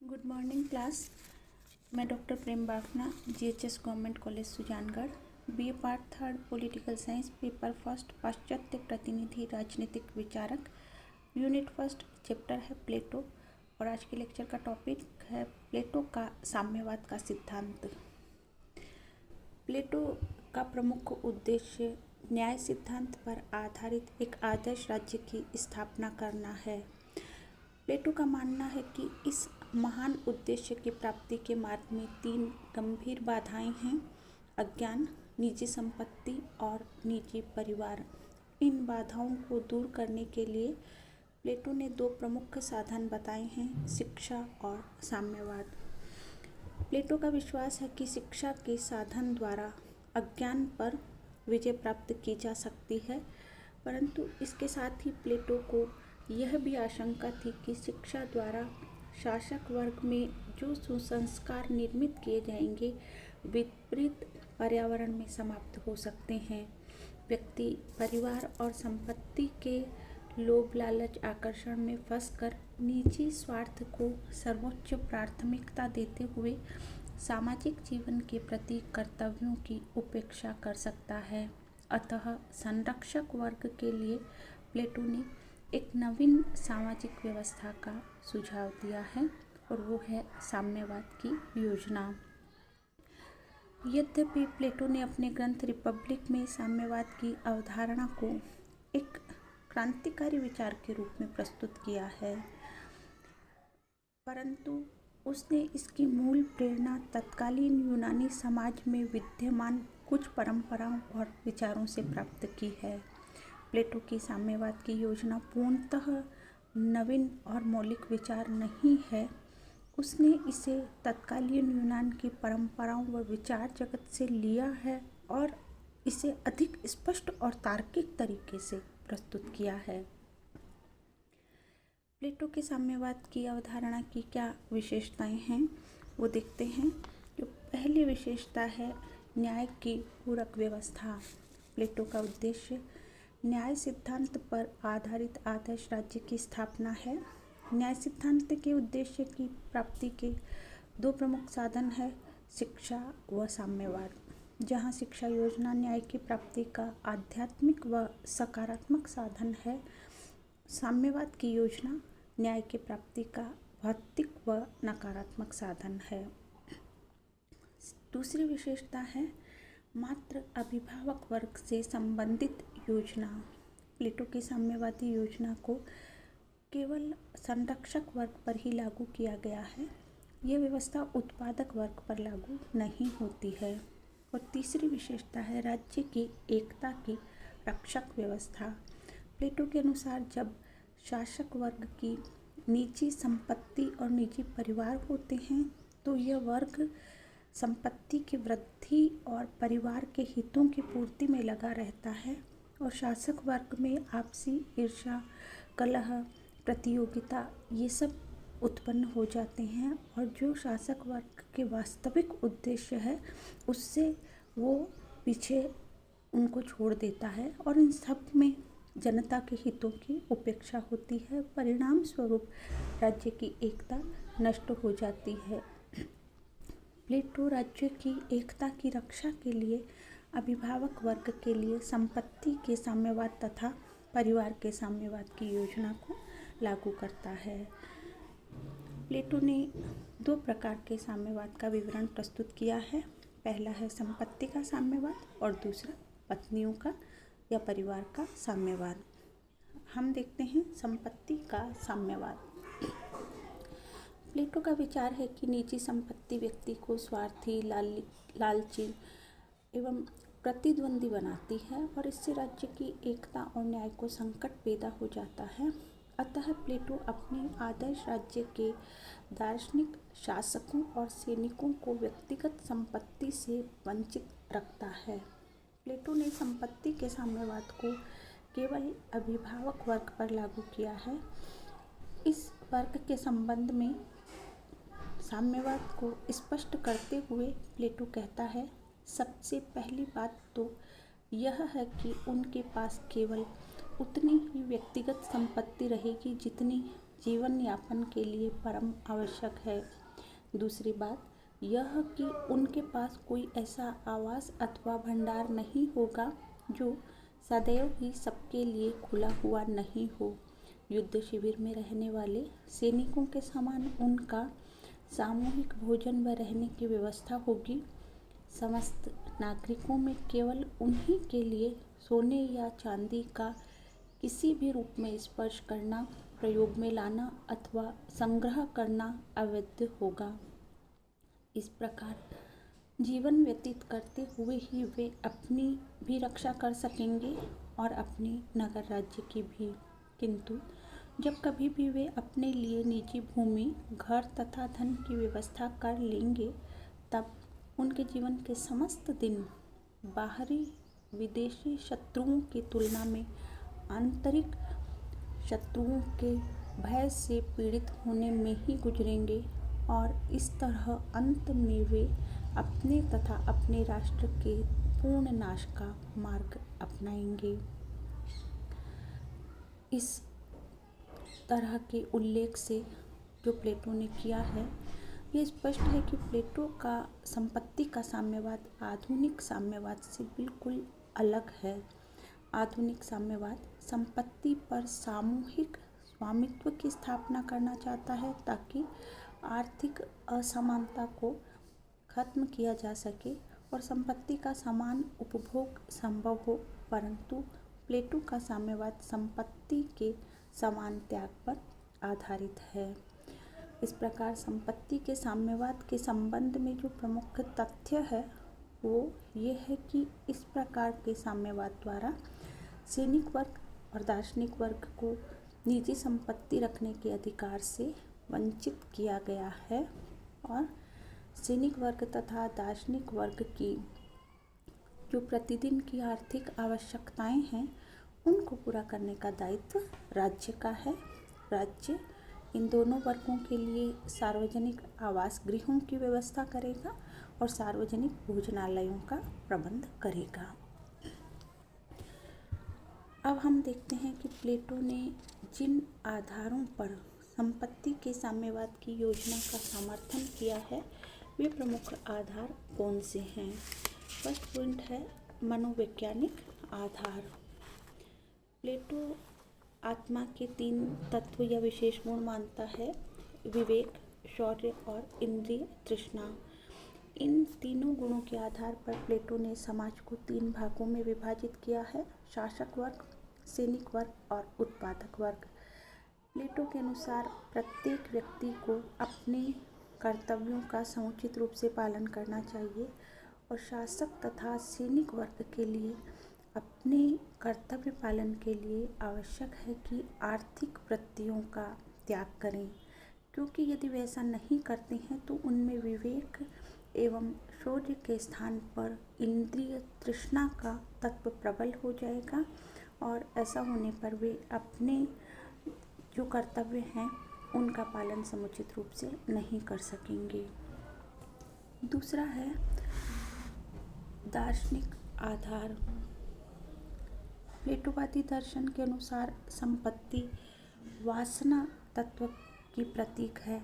Good morning class. मैं doctor Prem Bafna, GHS government college Sujangarh, BA part third political science, paper first, पाश्चात्य प्रतिनिधि राजनीतिक विचारक, यूनिट फर्स्ट, चैप्टर है प्लेटो। और आज के लेक्चर का टॉपिक है प्लेटो का साम्यवाद का सिद्धांत। प्लेटो का प्रमुख उद्देश्य न्याय सिद्धांत पर आधारित एक आदर्श राज्य की स्थापना करना है। प्लेटो का मानना है कि इस महान उद्देश्य की प्राप्ति के मार्ग में तीन गंभीर बाधाएं हैं: अज्ञान, निजी संपत्ति और निजी परिवार। इन बाधाओं को दूर करने के लिए प्लेटो ने दो प्रमुख साधन बताए हैं: शिक्षा और साम्यवाद। प्लेटो का विश्वास है कि शिक्षा के साधन द्वारा अज्ञान पर विजय प्राप्त की जा सकती है, परंतु इसके साथ ही प्लेटो को यह भी आशंका थी कि शिक्षा द्वारा शासक वर्ग में जो सुसंस्कार निर्मित किए जाएंगे विपरीत पर्यावरण में समाप्त हो सकते हैं। व्यक्ति परिवार और संपत्ति के लोभ लालच आकर्षण में फंसकर निजी स्वार्थ को सर्वोच्च प्राथमिकता देते हुए सामाजिक जीवन के प्रति कर्तव्यों की उपेक्षा कर सकता है। अतः संरक्षक वर्ग के लिए प्लेटो ने एक नवीन सामाजिक व्यवस्था का सुझाव दिया है और वो है साम्यवाद की योजना। यद्यपि प्लेटो ने अपने ग्रंथ रिपब्लिक में साम्यवाद की अवधारणा को एक क्रांतिकारी विचार के रूप में प्रस्तुत किया है, परंतु उसने इसकी मूल प्रेरणा तत्कालीन यूनानी समाज में विद्यमान कुछ परंपराओं और विचारों से प्राप्त की है। प्लेटो की साम्यवाद की योजना पूर्णतः नवीन और मौलिक विचार नहीं है। उसने इसे तत्कालीन यूनान की परंपराओं व विचार जगत से लिया है और इसे अधिक स्पष्ट और तार्किक तरीके से प्रस्तुत किया है। प्लेटो के साम्यवाद की अवधारणा की क्या विशेषताएं हैं वो देखते हैं। जो पहली विशेषता है न्याय की पूरक व्यवस्था। प्लेटो का उद्देश्य न्याय सिद्धांत पर आधारित आदर्श राज्य की स्थापना है। न्याय सिद्धांत के उद्देश्य की प्राप्ति के दो प्रमुख साधन हैं: शिक्षा व साम्यवाद। जहाँ शिक्षा योजना न्याय की प्राप्ति का आध्यात्मिक व सकारात्मक साधन है, साम्यवाद की योजना न्याय की प्राप्ति का भौतिक व नकारात्मक साधन है। दूसरी विशेषता है मात्र अभिभावक वर्ग से संबंधित योजना। प्लेटो की साम्यवादी योजना को केवल संरक्षक वर्ग पर ही लागू किया गया है। यह व्यवस्था उत्पादक वर्ग पर लागू नहीं होती है। और तीसरी विशेषता है राज्य की एकता की रक्षक व्यवस्था। प्लेटो के अनुसार जब शासक वर्ग की निजी संपत्ति और निजी परिवार होते हैं तो यह वर्ग संपत्ति की वृद्धि और परिवार के हितों की पूर्ति में लगा रहता है और शासक वर्ग में आपसी ईर्ष्या, कलह, प्रतियोगिता ये सब उत्पन्न हो जाते हैं और जो शासक वर्ग के वास्तविक उद्देश्य है उससे वो पीछे उनको छोड़ देता है और इन सब में जनता के हितों की उपेक्षा होती है। परिणाम स्वरूप राज्य की एकता नष्ट हो जाती है। प्लेटो राज्य की एकता की रक्षा के लिए अभिभावक वर्ग के लिए संपत्ति के साम्यवाद तथा परिवार के साम्यवाद की योजना को लागू करता है। प्लेटो ने दो प्रकार के साम्यवाद का विवरण प्रस्तुत किया है। पहला है संपत्ति का साम्यवाद और दूसरा पत्नियों का या परिवार का साम्यवाद। हम देखते हैं संपत्ति का साम्यवाद। प्लेटो का विचार है कि निजी संपत्ति व्यक्ति को स्वार्थी, लालची एवं प्रतिद्वंदी बनाती है और इससे राज्य की एकता और न्याय को संकट पैदा हो जाता है। अतः प्लेटो अपने आदर्श राज्य के दार्शनिक, शासकों और सैनिकों को व्यक्तिगत संपत्ति से वंचित रखता है। प्लेटो ने संपत्ति के साम्यवाद को केवल अभिभावक वर्ग पर लागू किया है। इस वर्ग के संबंध में साम्यवाद को स्पष्ट करते हुए प्लेटो कहता है, सबसे पहली बात तो यह है कि उनके पास केवल उतनी ही व्यक्तिगत संपत्ति रहेगी जितनी जीवन यापन के लिए परम आवश्यक है। दूसरी बात यह कि उनके पास कोई ऐसा आवास अथवा भंडार नहीं होगा जो सदैव ही सबके लिए खुला हुआ नहीं हो। युद्ध शिविर में रहने वाले सैनिकों के समान उनका सामूहिक भोजन व रहने की व्यवस्था होगी। समस्त नागरिकों में केवल उन्हीं के लिए सोने या चांदी का किसी भी रूप में स्पर्श करना, प्रयोग में लाना अथवा संग्रह करना अवैध होगा। इस प्रकार जीवन व्यतीत करते हुए ही वे अपनी भी रक्षा कर सकेंगे और अपने नगर राज्य की भी। किंतु जब कभी भी वे अपने लिए निजी भूमि, घर तथा धन की व्यवस्था कर लेंगे, तब उनके जीवन के समस्त दिन बाहरी विदेशी शत्रुओं की तुलना में आंतरिक शत्रुओं के भय से पीड़ित होने में ही गुजरेंगे और इस तरह अंत में वे अपने तथा अपने राष्ट्र के पूर्ण नाश का मार्ग अपनाएंगे। इस तरह के उल्लेख से जो प्लेटो ने किया है, ये स्पष्ट है कि प्लेटो का संपत्ति का साम्यवाद आधुनिक साम्यवाद से बिल्कुल अलग है। आधुनिक साम्यवाद संपत्ति पर सामूहिक स्वामित्व की स्थापना करना चाहता है ताकि आर्थिक असमानता को खत्म किया जा सके और संपत्ति का समान उपभोग संभव हो, परंतु प्लेटो का साम्यवाद संपत्ति के समान त्याग पर आधारित है। इस प्रकार संपत्ति के साम्यवाद के संबंध में जो प्रमुख तथ्य है वो ये है कि इस प्रकार के साम्यवाद द्वारा सैनिक वर्ग और दार्शनिक वर्ग को निजी संपत्ति रखने के अधिकार से वंचित किया गया है और सैनिक वर्ग तथा दार्शनिक वर्ग की जो प्रतिदिन की आर्थिक आवश्यकताएं हैं उनको पूरा करने का दायित्व राज्य का है। राज्य इन दोनों वर्गों के लिए सार्वजनिक आवास गृहों की व्यवस्था करेगा और सार्वजनिक भोजनालयों का प्रबंध करेगा। अब हम देखते हैं कि प्लेटो ने जिन आधारों पर संपत्ति के साम्यवाद की योजना का समर्थन किया है वे प्रमुख आधार कौन से हैं। फर्स्ट पॉइंट है मनोवैज्ञानिक आधार। प्लेटो आत्मा के 3 तत्व या विशेष गुण मानता है, विवेक, शौर्य और इंद्रिय तृष्णा। इन तीनों गुणों के आधार पर प्लेटो ने समाज को 3 भागों में विभाजित किया है, शासक वर्ग, सैनिक वर्ग और उत्पादक वर्ग। प्लेटो के अनुसार प्रत्येक व्यक्ति को अपने कर्तव्यों का समुचित रूप से पालन करना चाहिए और शासक तथा सैनिक वर्ग के लिए अपने कर्तव्य पालन के लिए आवश्यक है कि आर्थिक वृत्तियों का त्याग करें, क्योंकि यदि वे ऐसा नहीं करते हैं तो उनमें विवेक एवं शौर्य के स्थान पर इंद्रिय तृष्णा का तत्व प्रबल हो जाएगा और ऐसा होने पर वे अपने जो कर्तव्य हैं उनका पालन समुचित रूप से नहीं कर सकेंगे। दूसरा है दार्शनिक आधार। प्लेटोवादी दर्शन के अनुसार संपत्ति वासना तत्व की प्रतीक है।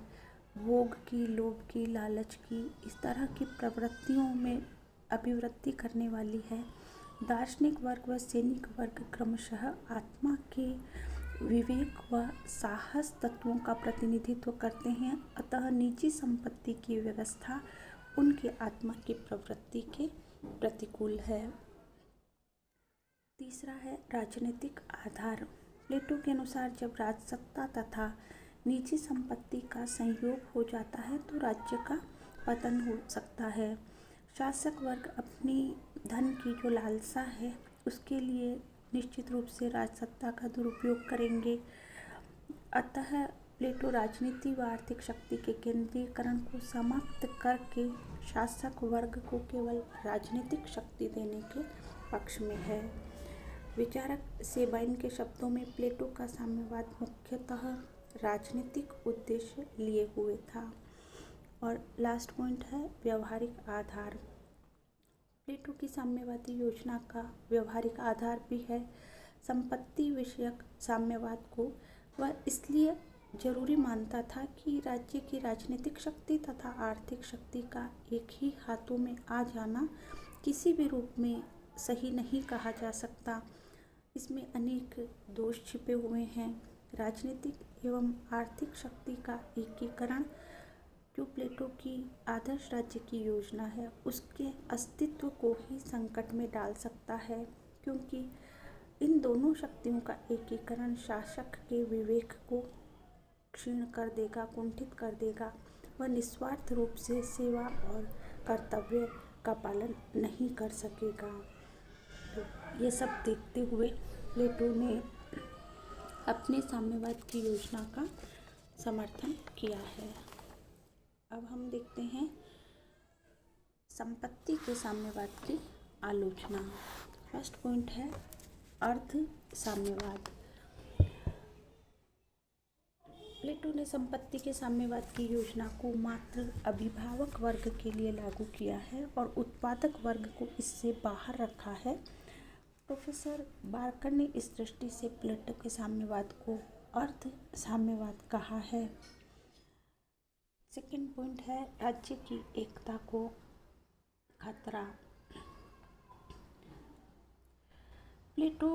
भोग की, लोभ की, लालच की, इस तरह की प्रवृत्तियों में अभिवृद्धि करने वाली है। दार्शनिक वर्ग व सैनिक वर्ग क्रमशः आत्मा के विवेक व साहस तत्वों का प्रतिनिधित्व करते हैं, अतः निजी संपत्ति की व्यवस्था उनके आत्मा की प्रवृत्ति के प्रतिकूल है। तीसरा है राजनीतिक आधार। प्लेटो के अनुसार जब राजसत्ता तथा निजी संपत्ति का संयोग हो जाता है तो राज्य का पतन हो सकता है। शासक वर्ग अपनी धन की जो लालसा है उसके लिए निश्चित रूप से राजसत्ता का दुरुपयोग करेंगे। अतः प्लेटो राजनीति व आर्थिक शक्ति के केंद्रीकरण को समाप्त करके शासक वर्ग को केवल राजनीतिक शक्ति देने के पक्ष में है। विचारक सेबाइन के शब्दों में प्लेटो का साम्यवाद मुख्यतः राजनीतिक उद्देश्य लिए हुए था। और लास्ट पॉइंट है व्यवहारिक आधार। प्लेटो की साम्यवादी योजना का व्यवहारिक आधार भी है। संपत्ति विषयक साम्यवाद को वह इसलिए जरूरी मानता था कि राज्य की राजनीतिक शक्ति तथा आर्थिक शक्ति का एक ही हाथों में आ जाना किसी भी रूप में सही नहीं कहा जा सकता। इसमें अनेक दोष छिपे हुए हैं। राजनीतिक एवं आर्थिक शक्ति का एकीकरण जो प्लेटो की आदर्श राज्य की योजना है उसके अस्तित्व को ही संकट में डाल सकता है, क्योंकि इन दोनों शक्तियों का एकीकरण शासक के विवेक को क्षीण कर देगा, कुंठित कर देगा। वह निस्वार्थ रूप से सेवा और कर्तव्य का पालन नहीं कर सकेगा। तो ये सब देखते हुए प्लेटो ने अपने साम्यवाद की योजना का समर्थन किया है। अब हम देखते हैं संपत्ति के साम्यवाद की आलोचना। फर्स्ट पॉइंट है अर्ध साम्यवाद। प्लेटो ने संपत्ति के साम्यवाद की योजना को मात्र अभिभावक वर्ग के लिए लागू किया है और उत्पादक वर्ग को इससे बाहर रखा है। प्रोफेसर बार्कर ने इस दृष्टि से प्लेटो के साम्यवाद को अर्ध साम्यवाद कहा है। सेकंड पॉइंट है राज्य की एकता को खतरा। प्लेटो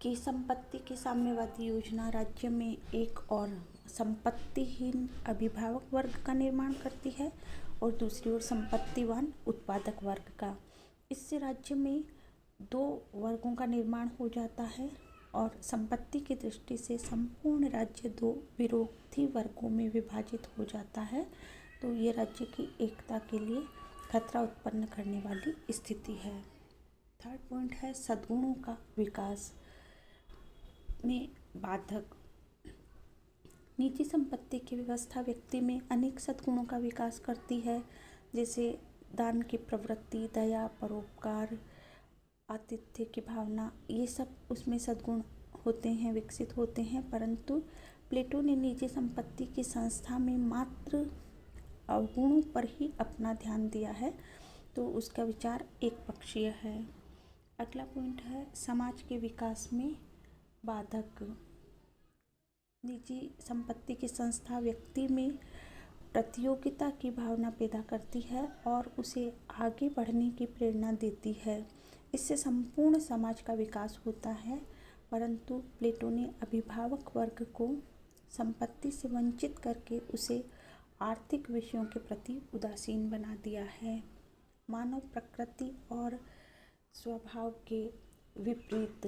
की संपत्ति के साम्यवादी योजना राज्य में एक और संपत्तिहीन अभिभावक वर्ग का निर्माण करती है और दूसरी ओर संपत्तिवान उत्पादक वर्ग का। इससे राज्य में दो वर्गों का निर्माण हो जाता है और संपत्ति की दृष्टि से संपूर्ण राज्य दो विरोधी वर्गों में विभाजित हो जाता है। तो ये राज्य की एकता के लिए खतरा उत्पन्न करने वाली स्थिति है। थर्ड पॉइंट है सद्गुणों का विकास में बाधक। निजी संपत्ति की व्यवस्था व्यक्ति में अनेक सद्गुणों का विकास करती है, जैसे दान की प्रवृत्ति, दया, परोपकार, आतिथ्य की भावना। ये सब उसमें सद्गुण होते हैं, विकसित होते हैं। परंतु प्लेटो ने निजी संपत्ति की संस्था में मात्र अवगुणों पर ही अपना ध्यान दिया है, तो उसका विचार एक पक्षीय है। अगला पॉइंट है समाज के विकास में बाधक। निजी संपत्ति की संस्था व्यक्ति में प्रतियोगिता की भावना पैदा करती है और उसे आगे बढ़ने की प्रेरणा देती है। इससे संपूर्ण समाज का विकास होता है। परंतु प्लेटो ने अभिभावक वर्ग को संपत्ति से वंचित करके उसे आर्थिक विषयों के प्रति उदासीन बना दिया है। मानव प्रकृति और स्वभाव के विपरीत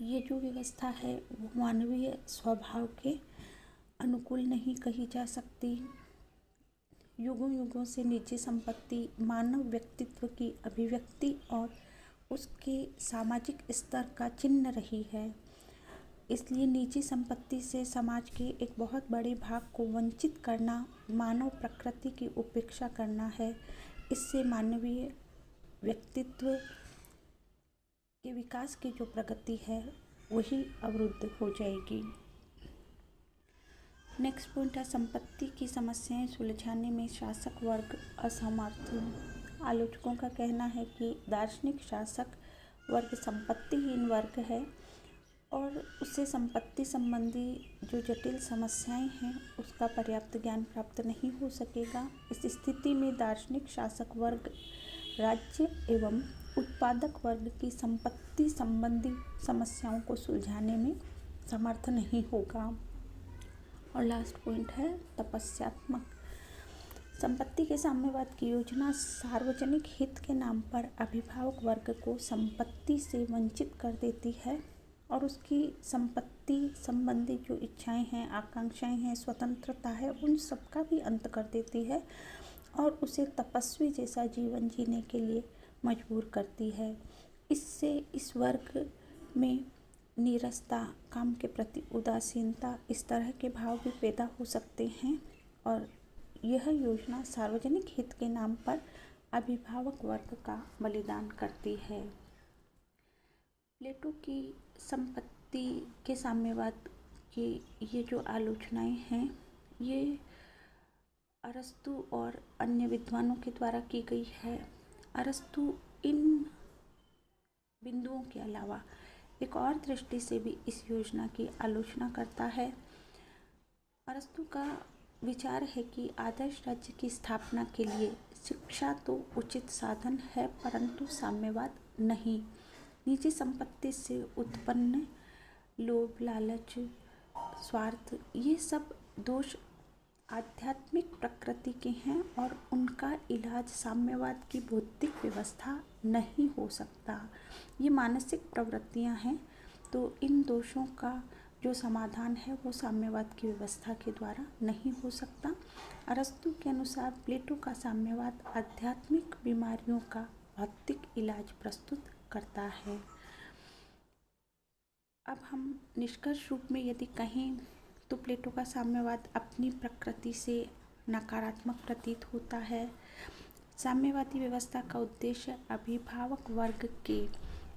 ये जो व्यवस्था है वो मानवीय स्वभाव के अनुकूल नहीं कही जा सकती। युगों युगों से निजी संपत्ति मानव व्यक्तित्व की अभिव्यक्ति और उसके सामाजिक स्तर का चिन्ह रही है। इसलिए निजी संपत्ति से समाज के एक बहुत बड़े भाग को वंचित करना मानव प्रकृति की उपेक्षा करना है। इससे मानवीय व्यक्तित्व के विकास की जो प्रगति है वही अवरुद्ध हो जाएगी। नेक्स्ट पॉइंट है संपत्ति की समस्याएं सुलझाने में शासक वर्ग असमर्थ। आलोचकों का कहना है कि दार्शनिक शासक वर्ग संपत्तिहीन वर्ग है और उससे संपत्ति संबंधी जो जटिल समस्याएं हैं उसका पर्याप्त ज्ञान प्राप्त नहीं हो सकेगा। इस स्थिति में दार्शनिक शासक वर्ग राज्य एवं उत्पादक वर्ग की संपत्ति संबंधी समस्याओं को सुलझाने में समर्थ नहीं होगा। और लास्ट पॉइंट है तपस्यात्मक। संपत्ति के साम्यवाद की योजना सार्वजनिक हित के नाम पर अभिभावक वर्ग को संपत्ति से वंचित कर देती है और उसकी संपत्ति संबंधी जो इच्छाएं हैं, आकांक्षाएं हैं, स्वतंत्रता है, उन सब का भी अंत कर देती है और उसे तपस्वी जैसा जीवन जीने के लिए मजबूर करती है। इससे इस वर्ग में नीरसता, काम के प्रति उदासीनता, इस तरह के भाव भी पैदा हो सकते हैं और यह योजना सार्वजनिक हित के नाम पर अभिभावक वर्ग का बलिदान करती है। प्लेटो की संपत्ति के साम्यवाद की ये जो आलोचनाएं हैं ये अरस्तु और अन्य विद्वानों के द्वारा की गई है। अरस्तु इन बिंदुओं के अलावा एक और दृष्टि से भी इस योजना की आलोचना करता है। अरस्तु का विचार है कि आदर्श राज्य की स्थापना के लिए शिक्षा तो उचित साधन है, परंतु साम्यवाद नहीं। निजी संपत्ति से उत्पन्न लोभ, लालच, स्वार्थ, ये सब दोष आध्यात्मिक प्रकृति के हैं और उनका इलाज साम्यवाद की भौतिक व्यवस्था नहीं हो सकता। ये मानसिक प्रवृत्तियां हैं, तो इन दोषों का जो समाधान है वो साम्यवाद की व्यवस्था के द्वारा नहीं हो सकता। अरस्तु के अनुसार प्लेटो का साम्यवाद आध्यात्मिक बीमारियों का भौतिक इलाज प्रस्तुत करता है। अब हम निष्कर्ष रूप में यदि कहें तो प्लेटो का साम्यवाद अपनी प्रकृति से नकारात्मक प्रतीत होता है। साम्यवादी व्यवस्था का उद्देश्य अभिभावक वर्ग के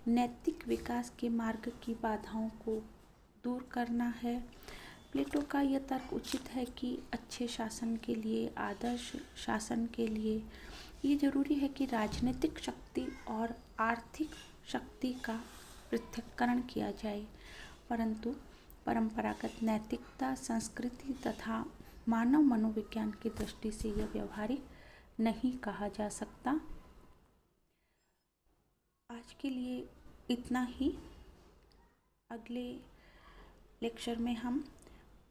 नैतिक विकास के मार्ग की बाधाओं को दूर करना है। प्लेटो का यह तर्क उचित है कि अच्छे शासन के लिए, आदर्श शासन के लिए ये जरूरी है कि राजनीतिक शक्ति और आर्थिक शक्ति का पृथक्करण किया जाए, परंतु परंपरागत नैतिकता, संस्कृति तथा मानव मनोविज्ञान की दृष्टि से यह व्यवहारिक नहीं कहा जा सकता। आज के लिए इतना ही। अगले लेक्चर में हम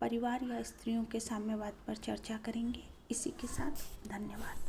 परिवार या स्त्रियों के साम्यवाद पर चर्चा करेंगे। इसी के साथ धन्यवाद।